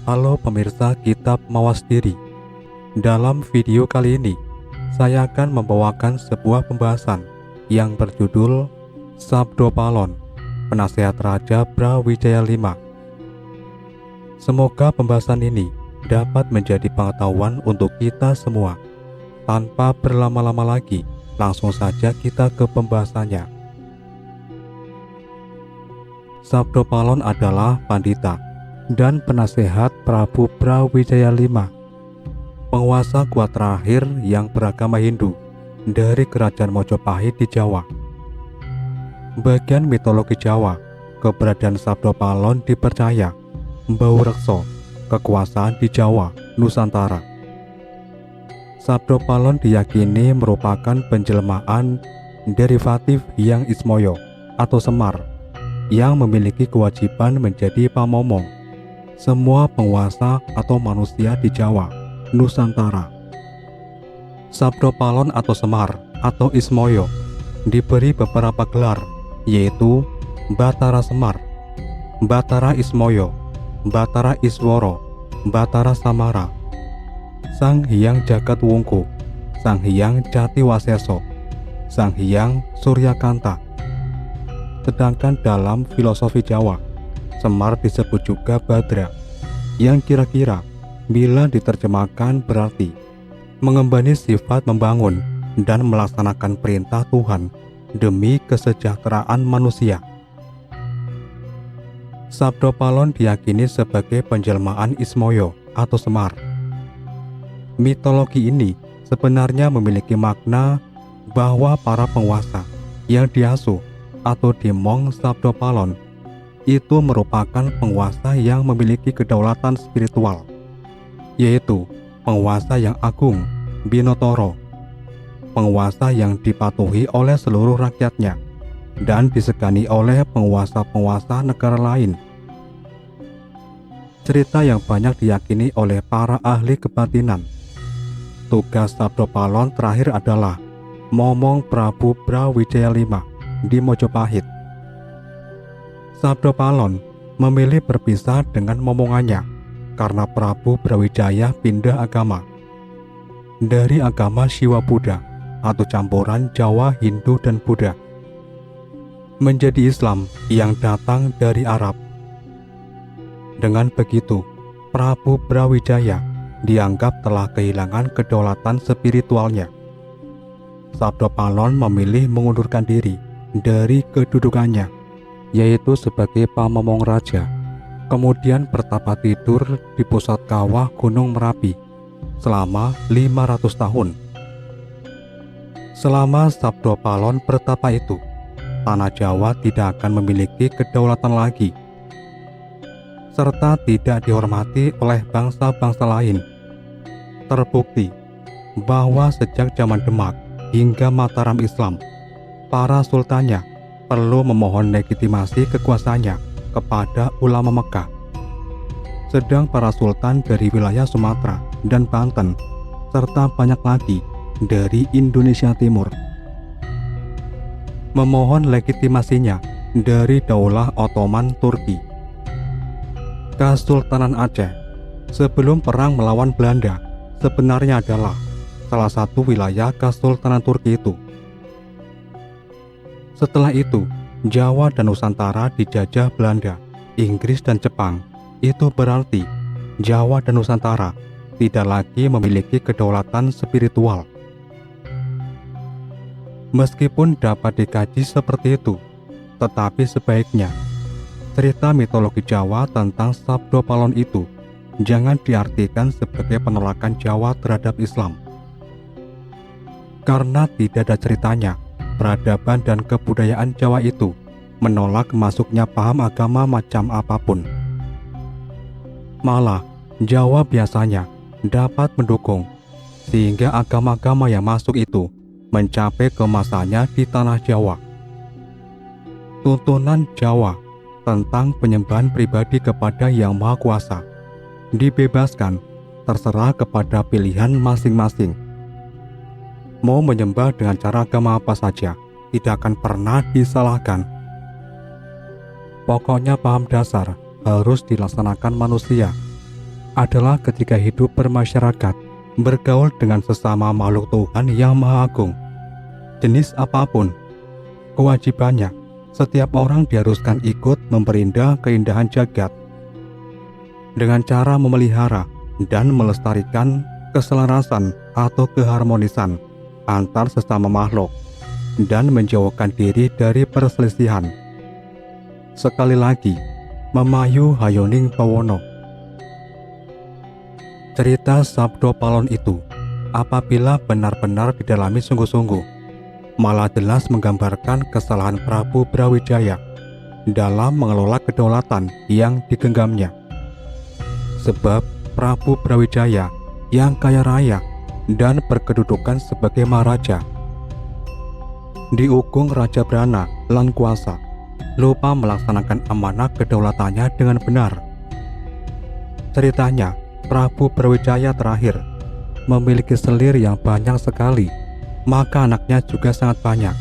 Halo pemirsa Kitab Mawas Diri. Dalam video kali ini, saya akan membawakan sebuah pembahasan yang berjudul Sabdo Palon, Penasehat Raja Brawijaya V. Semoga pembahasan ini dapat menjadi pengetahuan untuk kita semua. Tanpa berlama-lama lagi, langsung saja kita ke pembahasannya. Sabdo Palon adalah pandita dan penasehat Prabu Brawijaya V, penguasa kuat terakhir yang beragama Hindu dari Kerajaan Mojopahit di Jawa. Bagian mitologi Jawa, keberadaan Sabdo Palon dipercaya membawa reksa kekuasaan di Jawa, Nusantara. Sabdo Palon diyakini merupakan penjelmaan derivatif Hyang Ismoyo atau Semar yang memiliki kewajiban menjadi pamomong semua penguasa atau manusia di Jawa, Nusantara. Sabdo Palon atau Semar atau Ismoyo diberi beberapa gelar, yaitu Batara Semar, Batara Ismoyo, Batara Isworo, Batara Samara, Sang Hyang Jagat Wungku, Sang Hyang Jati Waseso, Sang Hyang Suryakanta. Sedangkan dalam filosofi Jawa, Semar disebut juga Badra, yang kira-kira bila diterjemahkan berarti mengembani sifat membangun dan melaksanakan perintah Tuhan demi kesejahteraan manusia. Sabdo Palon diyakini sebagai penjelmaan Ismoyo atau Semar. Mitologi ini sebenarnya memiliki makna bahwa para penguasa yang diasuh atau dimong Sabdo Palon itu merupakan penguasa yang memiliki kedaulatan spiritual, yaitu penguasa yang agung, Binotoro, penguasa yang dipatuhi oleh seluruh rakyatnya dan disegani oleh penguasa-penguasa negara lain. Cerita yang banyak diyakini oleh para ahli kebatinan. Tugas Sabdo Palon terakhir adalah momong Prabu Brawijaya V di Mojopahit. Sabdo Palon memilih berpisah dengan momongannya karena Prabu Brawijaya pindah agama dari agama Siwa Buddha atau campuran Jawa, Hindu, dan Buddha menjadi Islam yang datang dari Arab. Dengan begitu, Prabu Brawijaya dianggap telah kehilangan kedaulatan spiritualnya. Sabdo Palon memilih mengundurkan diri dari kedudukannya, yaitu sebagai pamomong raja, kemudian bertapa tidur di pusat kawah Gunung Merapi selama 500 tahun. Selama Sabdo Palon bertapa itu, tanah Jawa tidak akan memiliki kedaulatan lagi, serta tidak dihormati oleh bangsa-bangsa lain. Terbukti bahwa sejak zaman Demak hingga Mataram Islam, para sultannya perlu memohon legitimasi kekuasaannya kepada ulama Mekah. Sedang para sultan dari wilayah Sumatera dan Banten, serta banyak lagi dari Indonesia Timur, memohon legitimasinya dari Daulah Ottoman Turki. Kesultanan Aceh sebelum perang melawan Belanda sebenarnya adalah salah satu wilayah Kesultanan Turki itu. Setelah itu, Jawa dan Nusantara dijajah Belanda, Inggris, dan Jepang. Itu berarti Jawa dan Nusantara tidak lagi memiliki kedaulatan spiritual. Meskipun dapat dikaji seperti itu, tetapi sebaiknya cerita mitologi Jawa tentang Sabdo Palon itu jangan diartikan sebagai penolakan Jawa terhadap Islam. Karena tidak ada ceritanya peradaban dan kebudayaan Jawa itu menolak masuknya paham agama macam apapun. Malah, Jawa biasanya dapat mendukung sehingga agama-agama yang masuk itu mencapai kemasannya di tanah Jawa. Tuntunan Jawa tentang penyembahan pribadi kepada Yang Maha Kuasa dibebaskan, terserah kepada pilihan masing-masing. Mau menyembah dengan cara agama apa saja tidak akan pernah disalahkan. Pokoknya paham dasar harus dilaksanakan manusia. adalah ketika hidup bermasyarakat, bergaul dengan sesama makhluk Tuhan yang Maha Agung. Jenis apapun, kewajibannya, setiap orang diharuskan ikut memperindah keindahan jagat dengan cara memelihara dan melestarikan keselarasan atau keharmonisan antar sesama makhluk dan menjauhkan diri dari perselisihan. Sekali lagi, Memayu Hayoning Bawono. Cerita Sabdo Palon itu, apabila benar-benar didalami sungguh-sungguh, malah jelas menggambarkan kesalahan Prabu Brawijaya dalam mengelola kedaulatan yang digenggamnya. Sebab Prabu Brawijaya yang kaya raya dan berkedudukan sebagai maharaja, diukung Raja Brana lan kuasa, lupa melaksanakan amanah kedaulatannya dengan benar. Ceritanya, Prabu Brawijaya terakhir memiliki selir yang banyak sekali, maka anaknya juga sangat banyak.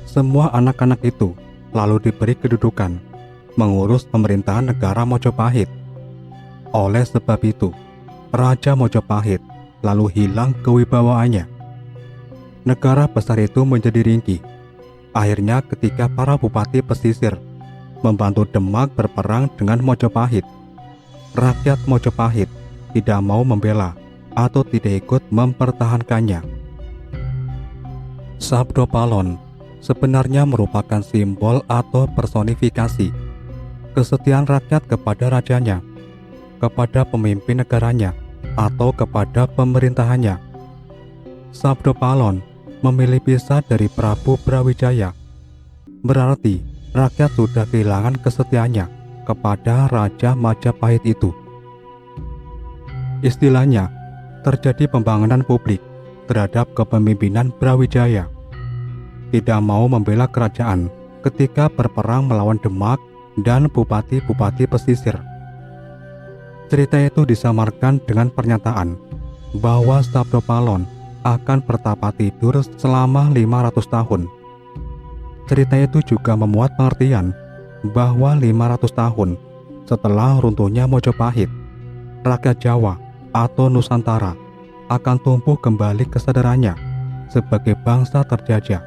Semua anak-anak itu lalu diberi kedudukan mengurus pemerintahan negara Mojopahit. Oleh sebab itu, Raja Mojopahit lalu hilang kewibawaannya. Negara besar itu menjadi ringkih. Akhirnya ketika para bupati pesisir membantu Demak berperang dengan Mojopahit, rakyat Mojopahit tidak mau membela atau tidak ikut mempertahankannya. Sabdo Palon sebenarnya merupakan simbol atau personifikasi kesetiaan rakyat kepada rajanya, kepada pemimpin negaranya, atau kepada pemerintahannya. Sabdo Palon memilih pisah dari Prabu Brawijaya. Berarti rakyat sudah kehilangan kesetiaannya kepada Raja Majapahit itu. Istilahnya, terjadi pembangunan publik terhadap kepemimpinan Brawijaya. Tidak mau membela kerajaan ketika berperang melawan Demak dan bupati-bupati pesisir. Cerita itu disamarkan dengan pernyataan bahwa Sabdo Palon akan bertapa tidur selama 500 tahun. Cerita itu juga memuat pengertian bahwa 500 tahun setelah runtuhnya Mojopahit, rakyat Jawa atau Nusantara akan tumbuh kembali kesadarannya sebagai bangsa terjajah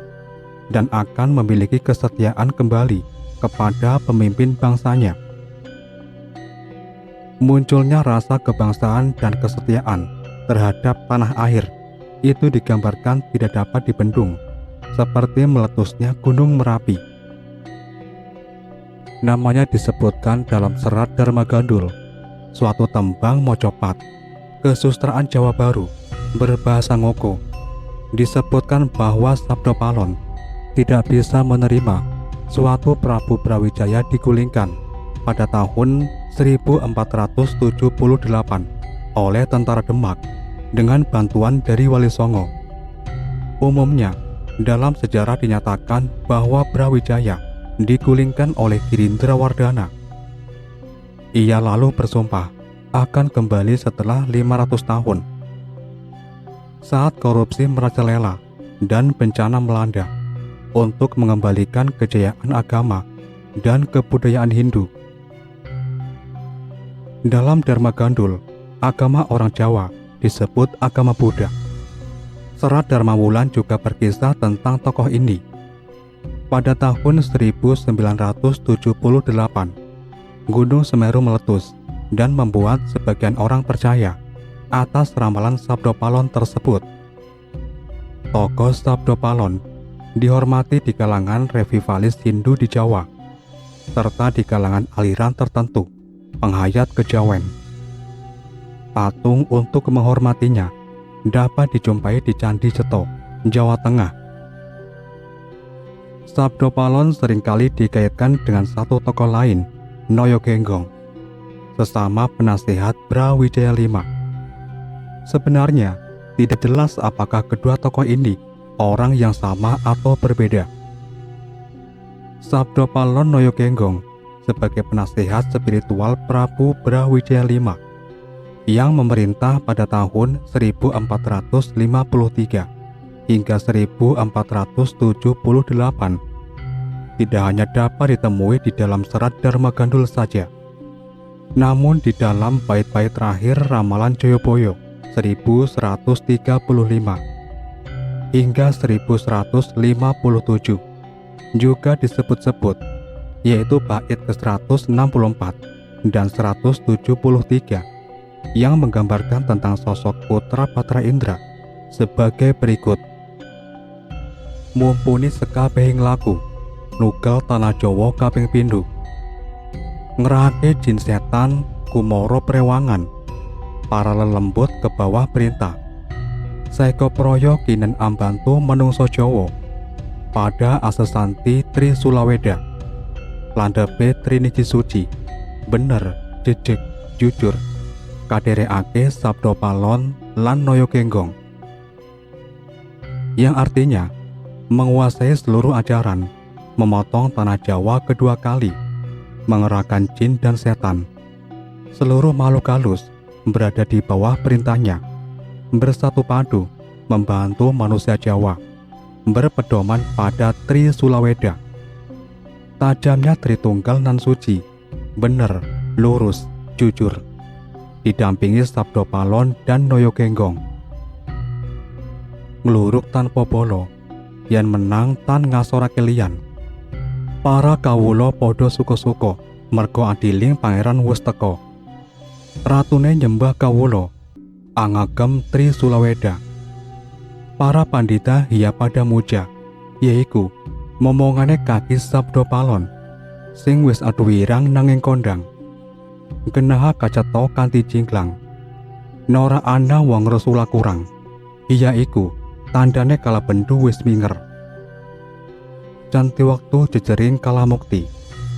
dan akan memiliki kesetiaan kembali kepada pemimpin bangsanya. Munculnya rasa kebangsaan dan kesetiaan terhadap tanah air itu digambarkan tidak dapat dibendung, seperti meletusnya Gunung Merapi. Namanya disebutkan dalam serat Dharma Gandul, suatu tembang Mojopat, kesusteraan Jawa Baru, berbahasa Ngoko. Disebutkan bahwa Sabdo Palon tidak bisa menerima suatu Prabu Brawijaya digulingkan pada tahun 1478 oleh tentara Demak dengan bantuan dari Wali Songo. Umumnya, dalam sejarah dinyatakan bahwa Brawijaya digulingkan oleh Girindrawardhana. Ia lalu bersumpah akan kembali setelah 500 tahun. Saat korupsi merajalela dan bencana melanda untuk mengembalikan kejayaan agama dan kebudayaan Hindu. Dalam Dharma Gandul, agama orang Jawa disebut agama Buddha. Serat Dharma Wulan juga berkisah tentang tokoh ini. Pada tahun 1978, Gunung Semeru meletus dan membuat sebagian orang percaya atas ramalan Sabdo Palon tersebut. Tokoh Sabdo Palon dihormati di kalangan revivalis Hindu di Jawa, serta di kalangan aliran tertentu, penghayat kejawen. Patung untuk menghormatinya dapat dijumpai di Candi Ceto, Jawa Tengah. Sabdo Palon seringkali dikaitkan dengan satu tokoh lain, Noyo Genggong, sesama penasihat Brawijaya V. Sebenarnya, tidak jelas apakah kedua tokoh ini orang yang sama atau berbeda. Sabdo Palon Noyo Genggong sebagai penasihat spiritual Prabu Brawijaya V yang memerintah pada tahun 1453 hingga 1478 tidak hanya dapat ditemui di dalam serat Dharma Gandul saja, Namun di dalam bait-bait terakhir ramalan Joyoboyo 1135 hingga 1157 juga disebut-sebut, yaitu bait ke-164 dan 173 yang menggambarkan tentang sosok putra Patra Indra sebagai berikut. Mumpuni sekabehing laku nukel tanah Jawa kaping pindho, ngerake jin setan kumoro prewangan, para lelembut ke bawah perintah. Saiko proyo kinen ambantu menungso Jawa pada asesanti Tri Sulaweda, landepe Triniji Suci, bener, jejeg, jujur, kadereake sabdo palon lan noyo genggong, yang artinya menguasai seluruh ajaran, memotong tanah Jawa kedua kali, mengerahkan jin dan setan. Seluruh makhluk halus berada di bawah perintahnya, bersatu padu membantu manusia Jawa, berpedoman pada Tri Sulaweda. Tajamnya Tritunggal nan suci, bener, lurus, jujur, didampingi sabdo palon dan noyo genggong. Ngluruk tanpa bolo, yen menang tan ngasorake liyan. Para kawula padha suka-suka merga adiling pangeran wis teka. Ratune nyembah kawula angagem Tri Sulaweda. Para pandita hiya pada muja, yaiku momongane kaki sabdo palon sing wis aduwirang nanging kondang. Genaha kacetha kanthi jingklang. Nora ana wong resula kurang, iya iku tandane kalabendu wis minger. Canti waktu jejering kalamukti,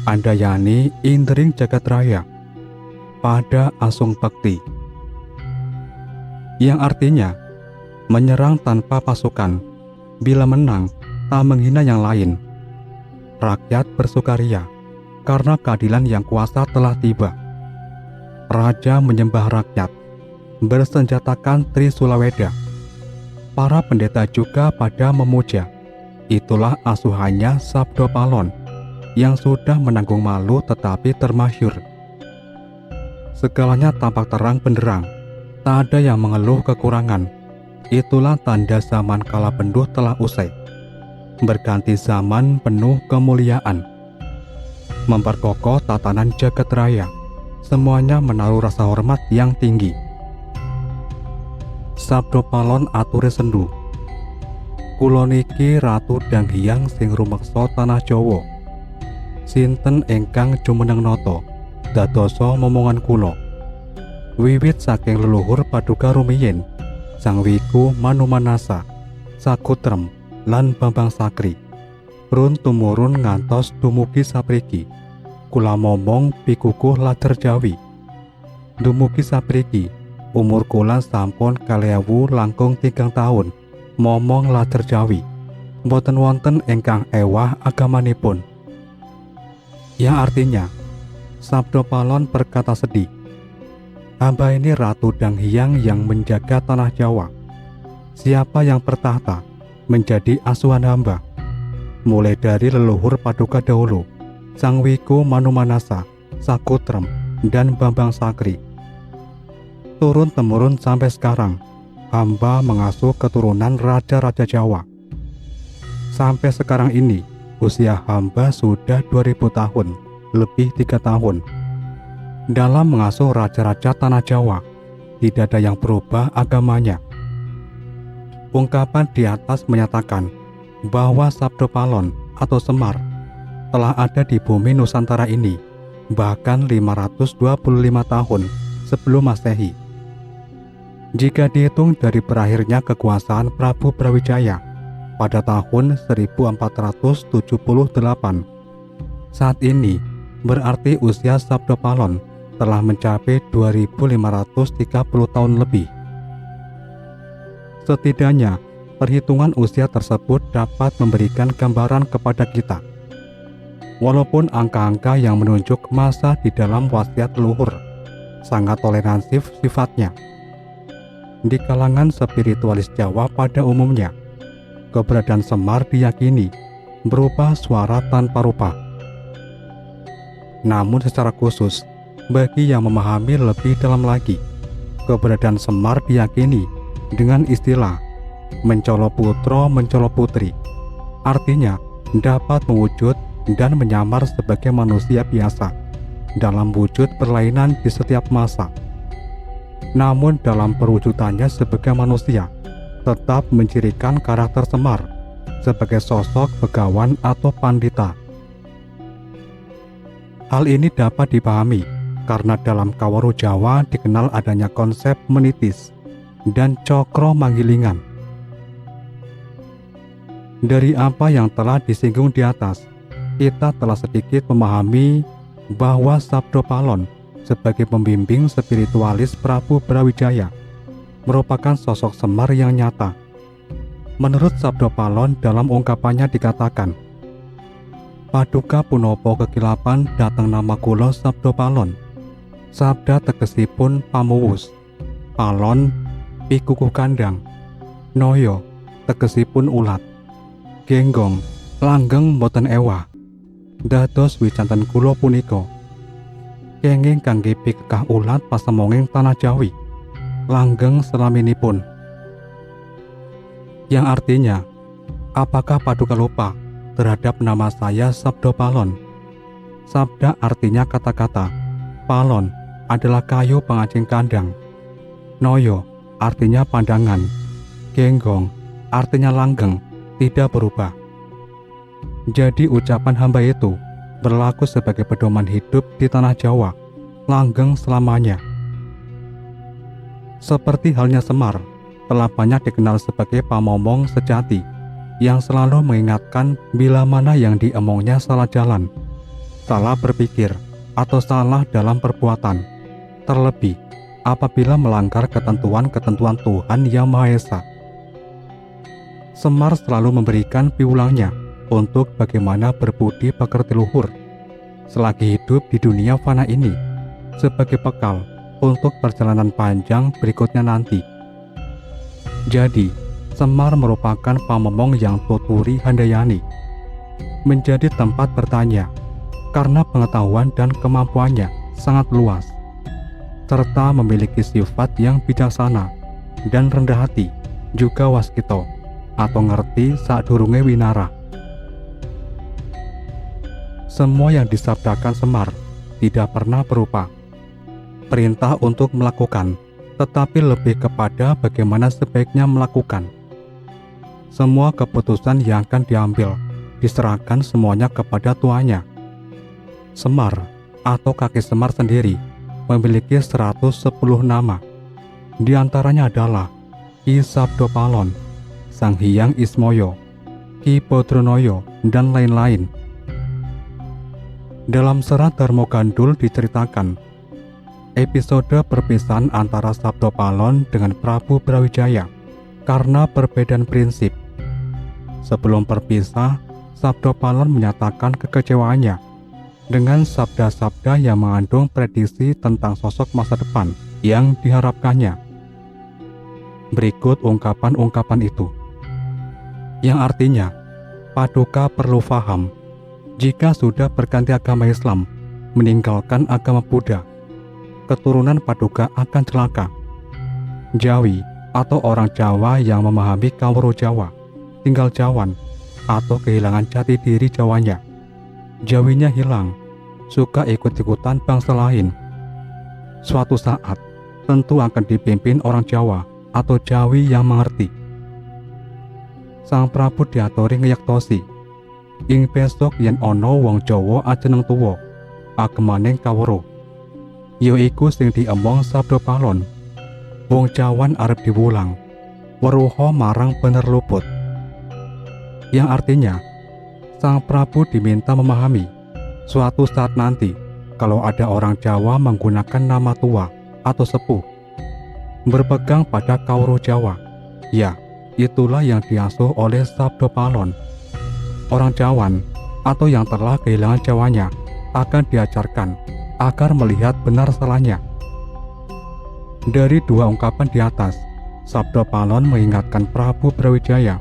andayani indring jagat raya pada asung bekti, yang artinya menyerang tanpa pasukan, bila menang tak menghina yang lain. Rakyat bersukaria karena keadilan yang kuasa telah tiba. Raja menyembah rakyat, bersenjatakan Tri Sulaweda. Para pendeta juga pada memuja. Itulah asuhannya sabdo palon yang sudah menanggung malu tetapi termasyur. Segalanya tampak terang benderang, tak ada yang mengeluh kekurangan. Itulah tanda zaman kala penduh telah usai, berganti zaman penuh kemuliaan. Memperkokoh tatanan jagat raya, semuanya menaruh rasa hormat yang tinggi. Sabdo palon ature sendu, kula niki ratu dang hyang sing rumeksa tanah Jawa. Sinten ingkang jumeneng nata dadosa momongan kula. Wiwit saking leluhur paduka rumiyin, Sang Wiku Manumanasa, Sakutrem lan Bambang Sakri, run tumurun ngantos dumugi sapriki, kula momong pikukuh lajar Jawi. Dumugi sapriki umur kula sampun 2000 langkung 3 tahun momong lajar Jawi, boten wonten ingkang ewah agamanipun. Yang artinya sabdo palon berkata sedih, hamba ini ratu dang hyang yang menjaga tanah Jawa. Siapa yang bertahta menjadi asuhan hamba, mulai dari leluhur paduka dahulu, Sang Wiku Manumanasa, Sakutrem dan Bambang Sakri. Turun-temurun sampai sekarang, hamba mengasuh keturunan raja-raja Jawa. Sampai sekarang ini, usia hamba sudah 2000 tahun, lebih 3 tahun. Dalam mengasuh raja-raja tanah Jawa, tidak ada yang berubah agamanya. Ungkapan di atas menyatakan bahwa sabdo palon atau Semar telah ada di bumi Nusantara ini, bahkan 525 tahun sebelum Masehi. Jika dihitung dari berakhirnya kekuasaan Prabu Brawijaya pada tahun 1478, saat ini berarti usia sabdo palon telah mencapai 2530 tahun lebih. Setidaknya, perhitungan usia tersebut dapat memberikan gambaran kepada kita. Walaupun angka-angka yang menunjuk masa di dalam wasiat leluhur sangat toleransif sifatnya. Di kalangan spiritualis Jawa pada umumnya, keberadaan Semar diyakini berupa suara tanpa rupa. Namun secara khusus, Bagi yang memahami lebih dalam lagi, keberadaan Semar diyakini dengan istilah mencolo putro mencolo putri. Artinya dapat mewujud dan menyamar sebagai manusia biasa dalam wujud perlainan di setiap masa. Namun dalam perwujudannya sebagai manusia, tetap mencirikan karakter Semar sebagai sosok begawan atau pandita. Hal ini dapat dipahami karena dalam Kawaro Jawa dikenal adanya konsep menitis dan cokro manggilingan. Dari apa yang telah disinggung di atas, kita telah sedikit memahami bahwa Sabdo Palon sebagai pembimbing spiritualis Prabu Brawijaya merupakan sosok Semar yang nyata. Menurut Sabdo Palon dalam ungkapannya dikatakan, Paduka punopo kekilapan datang nama kula Sabdo Palon. Sabda tegesipun pamuwus, palon pikukuh kandang, noyo tegesipun ulat, genggong langgeng boten ewa. Dados wicanten kula punika kenging kangge pikekah ulat pasemonging tanah Jawi, langgeng selaminipun. Yang artinya, apakah Paduka lupa terhadap nama saya Sabdo Palon? Sabda artinya kata-kata, palon adalah kayu pengacing kandang, noyo artinya pandangan, genggong artinya langgeng, tidak berubah. Jadi ucapan hamba itu berlaku sebagai pedoman hidup di tanah Jawa, langgeng selamanya. Seperti halnya Semar, telah banyak dikenal sebagai pamomong sejati yang selalu mengingatkan bila mana yang diemongnya salah jalan, salah berpikir, atau salah dalam perbuatan, terlebih apabila melanggar ketentuan-ketentuan Tuhan Yang Maha Esa. Semar selalu memberikan piulangnya untuk bagaimana berbudi pekerti luhur selagi hidup di dunia fana ini sebagai bekal untuk perjalanan panjang berikutnya nanti. Jadi, Semar merupakan pamomong yang tuturi handayani, menjadi tempat bertanya karena pengetahuan dan kemampuannya sangat luas, serta memiliki sifat yang bijaksana dan rendah hati, juga waskito atau ngerti sadurunge winara. Semua yang disabdakan Semar tidak pernah berupa perintah untuk melakukan, tetapi lebih kepada bagaimana sebaiknya melakukan. Semua keputusan yang akan diambil diserahkan semuanya kepada tuannya. Semar atau kaki Semar sendiri memiliki 110 nama. Di antaranya adalah Ki Sabdo Palon, Sang Hyang Ismoyo, Ki Bodronoyo, dan lain-lain. Dalam serat Darmo Gandul diceritakan episode perpisahan antara Sabdo Palon dengan Prabu Brawijaya karena perbedaan prinsip. Sebelum berpisah, Sabdo Palon menyatakan kekecewaannya dengan sabda-sabda yang mengandung prediksi tentang sosok masa depan yang diharapkannya. Berikut ungkapan-ungkapan itu, yang artinya, Paduka perlu paham, jika sudah berganti agama Islam, meninggalkan agama Buddha, keturunan Paduka akan celaka. Jawi atau orang Jawa yang memahami Kawaro Jawa, tinggal Jawan atau kehilangan jati diri Jawanya. Jawinya hilang, suka ikut-ikutan bangsa lain. Suatu saat, tentu akan dipimpin orang Jawa atau Jawi yang mengerti. Sang Prabu diaturi ngeyektosi, ing besok yen ana wong Jawa ajeneng tuwa, agemaning Kawaro, yaiku sing diemong Sabdo Palon. Wong Jawan arep diwulang, weruha marang bener luput. Yang artinya, Sang Prabu diminta memahami, suatu saat nanti, kalau ada orang Jawa menggunakan nama tua atau sepuh, berpegang pada Kawaro Jawa, ya, itulah yang diasuh oleh Sabdo Palon. Orang Jawan atau yang telah kehilangan Jawanya akan diajarkan agar melihat benar salahnya. Dari dua ungkapan di atas, Sabdo Palon mengingatkan Prabu Brawijaya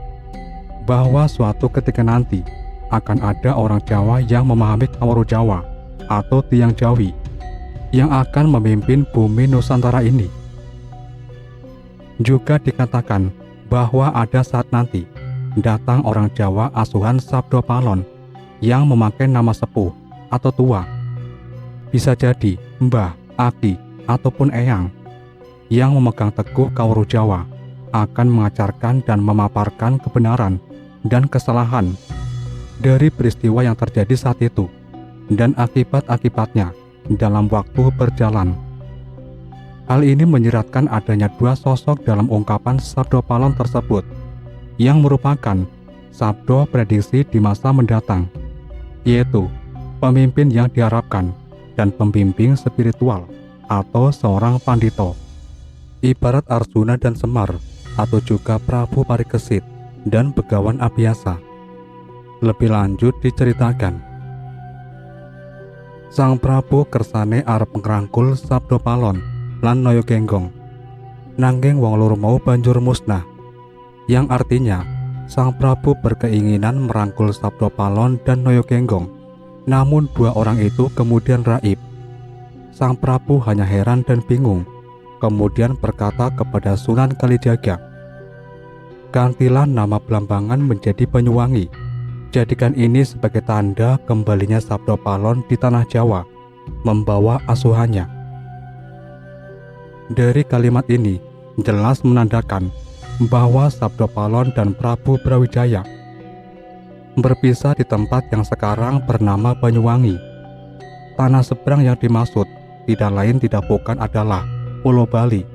bahwa suatu ketika nanti akan ada orang Jawa yang memahami Kawaro Jawa atau tiang Jawi. yang akan memimpin bumi Nusantara ini. Juga dikatakan bahwa ada saat nanti datang orang Jawa asuhan Sabdo Palon yang memakai nama sepuh atau tua, bisa jadi mbah, aki, ataupun eyang, yang memegang teguh Kawruh Jawa akan mengajarkan dan memaparkan kebenaran dan kesalahan dari peristiwa yang terjadi saat itu dan akibat-akibatnya dalam waktu berjalan. Hal ini menyiratkan adanya dua sosok dalam ungkapan Sabdo Palon tersebut yang merupakan sabdo prediksi di masa mendatang, yaitu pemimpin yang diharapkan dan pembimbing spiritual atau seorang pandito, ibarat Arjuna dan Semar atau juga Prabu Parikesit dan Begawan Abhyasa. Lebih lanjut diceritakan, Sang Prabu kersane arep ngrangkul Sabdo Palon lan Naya Genggong, nanging wong loro mau banjur musnah, yang artinya Sang Prabu berkeinginan merangkul Sabdo Palon dan Naya Genggong, namun dua orang itu kemudian raib. Sang Prabu hanya heran dan bingung, kemudian berkata kepada Sunan Kalijaga, "Gantilah nama Blambangan menjadi Banyuwangi. Jadikan ini sebagai tanda kembalinya Sabdo Palon di tanah Jawa, membawa asuhannya." Dari kalimat ini jelas menandakan bahwa Sabdo Palon dan Prabu Brawijaya berpisah di tempat yang sekarang bernama Banyuwangi. Tanah seberang yang dimaksud tidak lain tidak bukan adalah Pulau Bali.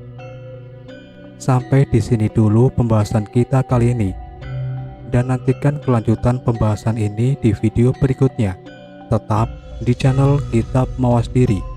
Sampai di sini dulu pembahasan kita kali ini, dan nantikan kelanjutan pembahasan ini di video berikutnya. Tetap di channel Kitab Mawas Diri.